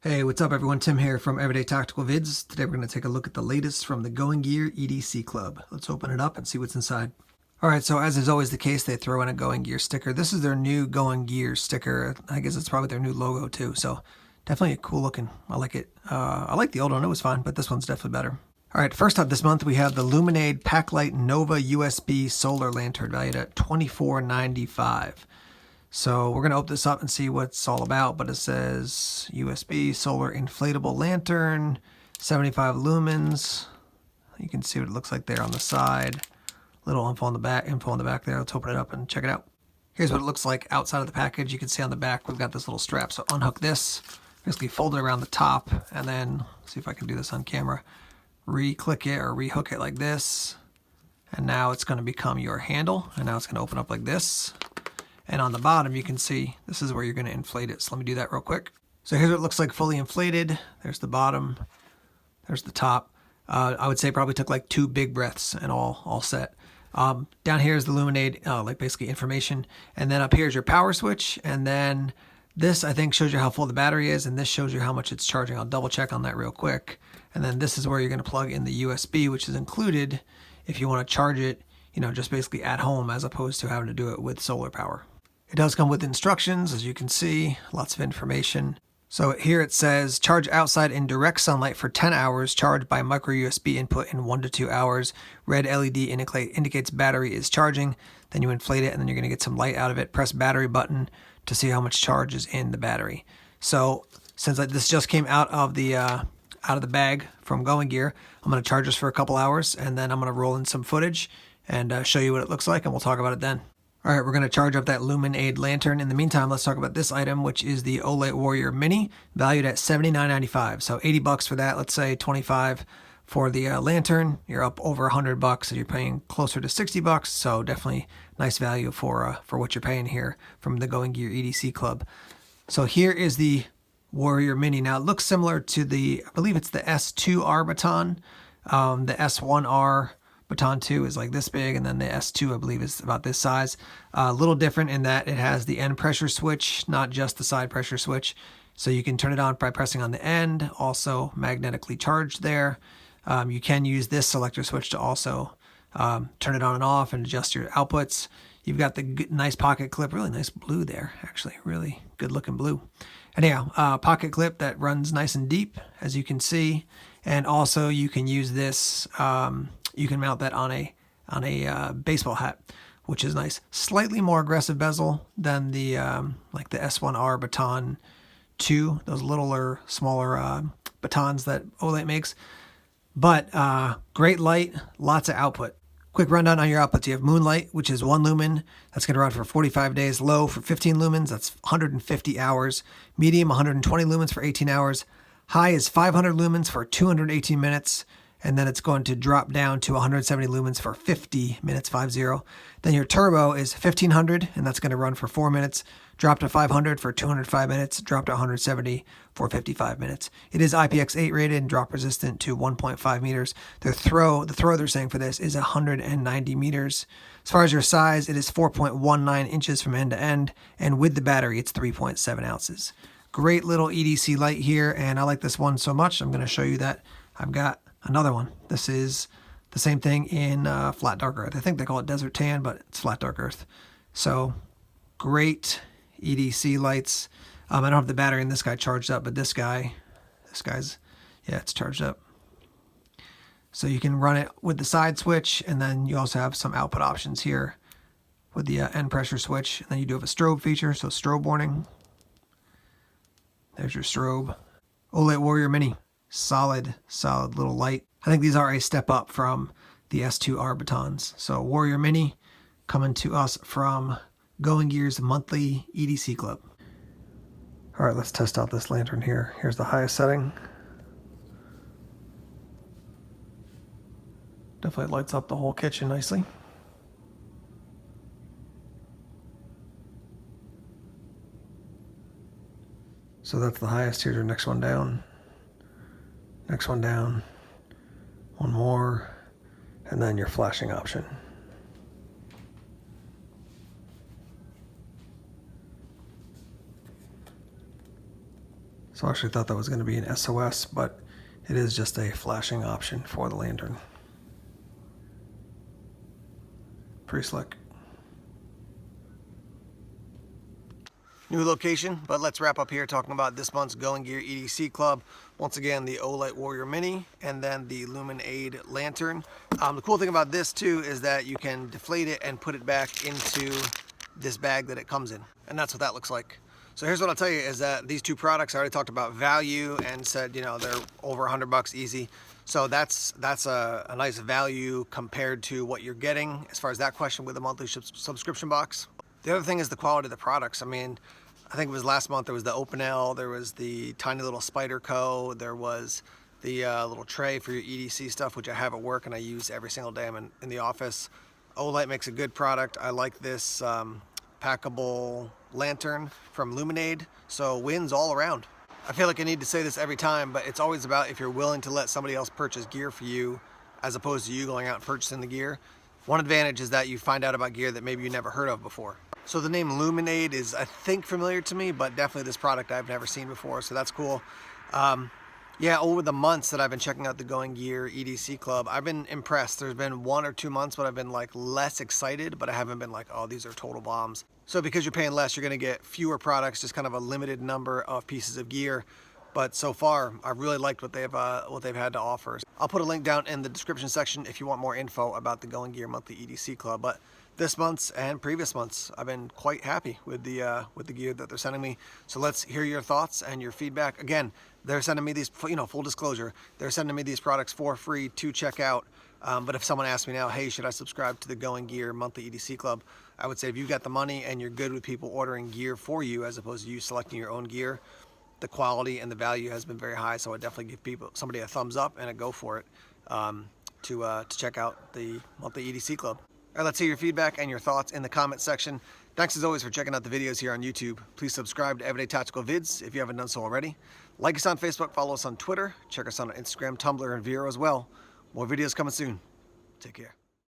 Hey, what's up everyone? Tim here from Everyday Tactical Vids. Today we're going to take a look at the latest from the Going Gear EDC Club. Let's open it up and see what's inside. Alright, so as is always the case, they throw in a Going Gear sticker. This is their new Going Gear sticker. I guess it's probably their new logo too, so definitely a cool looking. I like it. I like the old one, it was fine, but this one's definitely better. Alright, first up this month we have the Luminade Packlight Nova USB Solar Lantern valued at $24.95. So we're going to open this up and see what it's all about, but it says USB solar inflatable lantern, 75 lumens. You can see what it looks like there on the side. Little info on the back there. Let's open it up and check it out. Here's what it looks like outside of the package. You can see on the back we've got this little strap. So unhook this, basically fold it around the top, and then see if I can do this on camera. Re-click it or re-hook it like this. And now it's going to become your handle, and now it's going to open up like this. And on the bottom, you can see this is where you're going to inflate it. So let me do that real quick. So here's what it looks like fully inflated. There's the bottom. There's the top. I would say probably took like 2 big breaths and all set. Down here is the Luminade, like basically information. And then up here is your power switch. And then this, I think, shows you how full the battery is. And this shows you how much it's charging. I'll double check on that real quick. And then this is where you're going to plug in the USB, which is included if you want to charge it, just basically at home as opposed to having to do it with solar power. It does come with instructions, as you can see, lots of information. So here it says, charge outside in direct sunlight for 10 hours, charged by micro USB input in 1 to 2 hours. Red LED indicates battery is charging. Then you inflate it, and then you're going to get some light out of it. Press battery button to see how much charge is in the battery. So since this just came out of the bag from Going Gear, I'm going to charge this for a couple hours, and then I'm going to roll in some footage and show you what it looks like, and we'll talk about it then. All right, we're going to charge up that Luminade lantern. In the meantime, let's talk about this item, which is the Olight Warrior Mini, valued at $79.95. So $80 for that, let's say $25 for the lantern. You're up over $100, so you're paying closer to $60. So definitely nice value for what you're paying here from the Going Gear EDC Club. So here is the Warrior Mini. Now it looks similar to I believe it's the S2R baton. The S1R Baton 2 is like this big, and then the S2 I believe is about this size. A little different in that it has the end pressure switch, not just the side pressure switch. So you can turn it on by pressing on the end, also magnetically charged there. You can use this selector switch to also turn it on and off and adjust your outputs. You've got the nice pocket clip, really nice blue there, actually, really good looking blue. Anyhow, pocket clip that runs nice and deep, as you can see. And also you can use this, you can mount that on a baseball hat, which is nice. Slightly more aggressive bezel than the like the S1R Baton 2, those littler, smaller batons that Olight makes. But great light, lots of output. Quick rundown on your outputs. You have Moonlight, which is 1 lumen. That's going to run for 45 days. Low for 15 lumens. That's 150 hours. Medium, 120 lumens for 18 hours. High is 500 lumens for 218 minutes. And then it's going to drop down to 170 lumens for 50 minutes, 50. Then your turbo is 1500, and that's going to run for 4 minutes. Drop to 500 for 205 minutes. Drop to 170 for 55 minutes. It is IPX8 rated and drop resistant to 1.5 meters. The throw they're saying for this is 190 meters. As far as your size, it is 4.19 inches from end to end, and with the battery, it's 3.7 ounces. Great little EDC light here, and I like this one so much, I'm going to show you that I've got another one. This is the same thing in Flat Dark Earth. I think they call it Desert Tan, but it's Flat Dark Earth. So great EDC lights. I don't have the battery in this guy charged up, but this guy's, yeah, it's charged up. So you can run it with the side switch, and then you also have some output options here with the end pressure switch. And then you do have a strobe feature, so strobe warning. There's your strobe. Olight Warrior Mini. Solid little light. I think these are a step up from the S2R batons. So Warrior Mini coming to us from Going Gear's monthly EDC Club. All right, let's test out this lantern here. Here's the highest setting. Definitely lights up the whole kitchen nicely. So that's the highest. Here's your next one down. Next one down. One more. And then your flashing option. So I actually thought that was going to be an SOS, but it is just a flashing option for the lantern. Pretty slick. New location, but let's wrap up here talking about this month's Going Gear EDC Club. Once again, the Olight Warrior Mini and then the Luminaid lantern. The cool thing about this too is that you can deflate it and put it back into this bag that it comes in. And that's what that looks like. So here's what I'll tell you is that these two products, I already talked about value and said, you know, they're over $100 easy. So that's a nice value compared to what you're getting as far as that question with a monthly subscription box. The other thing is the quality of the products. I mean, I think it was last month, there was the Opinel, there was the tiny little Spyderco, there was the little tray for your EDC stuff, which I have at work and I use every single day I'm in the office. Olight makes a good product. I like this packable lantern from Luminaid, so wins all around. I feel like I need to say this every time, but it's always about if you're willing to let somebody else purchase gear for you as opposed to you going out and purchasing the gear. One advantage is that you find out about gear that maybe you never heard of before. So the name Luminaid is, I think, familiar to me, but definitely this product I've never seen before, so that's cool. Yeah, over the months that I've been checking out the Going Gear EDC Club, I've been impressed. There's been 1 or 2 months when I've been like less excited, but I haven't been like, oh, these are total bombs. So because you're paying less, you're gonna get fewer products, just kind of a limited number of pieces of gear. But so far, I've really liked what they've had to offer. I'll put a link down in the description section if you want more info about the Going Gear Monthly EDC Club. But this month's and previous months, I've been quite happy with the gear that they're sending me. So let's hear your thoughts and your feedback. Again, they're sending me these, you know, full disclosure, they're sending me these products for free to check out. But if someone asks me now, hey, should I subscribe to the Going Gear Monthly EDC Club? I would say if you've got the money and you're good with people ordering gear for you as opposed to you selecting your own gear, the quality and the value has been very high, so I definitely give somebody a thumbs up and a go for it to check out the Monthly EDC Club. All right, let's hear your feedback and your thoughts in the comment section. Thanks as always for checking out the videos here on YouTube. Please subscribe to Everyday Tactical Vids if you haven't done so already. Like us on Facebook, follow us on Twitter, check us out on Instagram, Tumblr, and Vero as well. More videos coming soon. Take care.